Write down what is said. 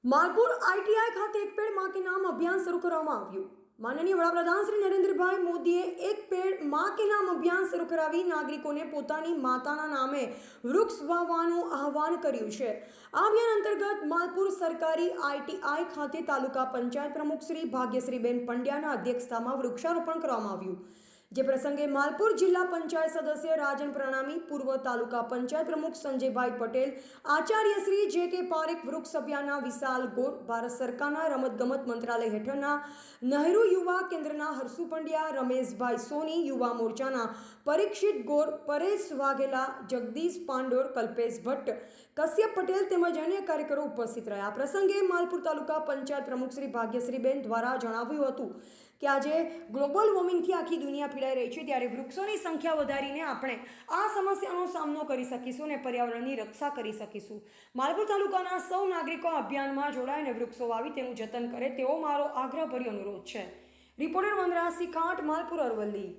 Malpur ITI खाते एक पेड़ मां के नाम अभियान शुरू કરવામાં આવ્યું। માનનીય વડાપ્રધાન શ્રી નરેન્દ્રભાઈ મોદીએ એક પેડ માં કે નામ અભિયાન શરૂ કરાવી નાગરિકોને પોતાની માતાના નામે વૃક્ષ વાવવાનું આહવાન કર્યું છે। આ અભિયાન અંતર્ગત માલપુર સરકારી આઈટીઆઈ ખાતે તાલુકા પંચાયત પ્રમુખ શ્રી ભાગ્યશ્રીબેન પંડ્યાના અધ્યક્ષતામાં વૃક્ષારોપણ કરવામાં આવ્યું। જે પ્રસંગે માલપુર જિલ્લા પંચાયત સદસ્ય રાજન પ્રણામી, પૂર્વ તાલુકા પંચાયત પ્રમુખ સંજયભાઈ પટેલ, આચાર્ય શ્રી જે કે પારેખ, વૃક્ષ અભિયાનના વિશાલ ગોર, ભારત સરકારના રમતગમત મંત્રાલય હેઠળના નહેરુ યુવા કેન્દ્રના હર્ષુ પંડ્યા, રમેશભાઈ સોની, યુવા મોરચાના પરીક્ષિત ગોર, પરેશ વાઘેલા, જગદીશ પાંડોર, કલ્પેશ ભટ્ટ, કશ્યપ પટેલ તેમજ અન્ય કાર્યકરો ઉપસ્થિત રહ્યા। આ પ્રસંગે માલપુર તાલુકા પંચાયત પ્રમુખ શ્રી ભાગ્યશ્રીબેન દ્વારા જણાવ્યું હતું કે આજે ગ્લોબલ વોર્મિંગથી આખી દુનિયા પીડાઈ રહી છે, ત્યારે વૃક્ષોની સંખ્યા વધારીને આપણે આ સમસ્યાનો સામનો કરી શકીશું અને પર્યાવરણની રક્ષા કરી શકીશું। માલપુર તાલુકાના સૌ નાગરિકો અભિયાનમાં જોડાઈને વૃક્ષો વાવી તેનું જતન કરે તેવો મારો આગ્રહભર્યો અનુરોધ છે। રિપોર્ટર વનરાજ સિંહ ખાંટ, માલપુર, અરવલ્લી।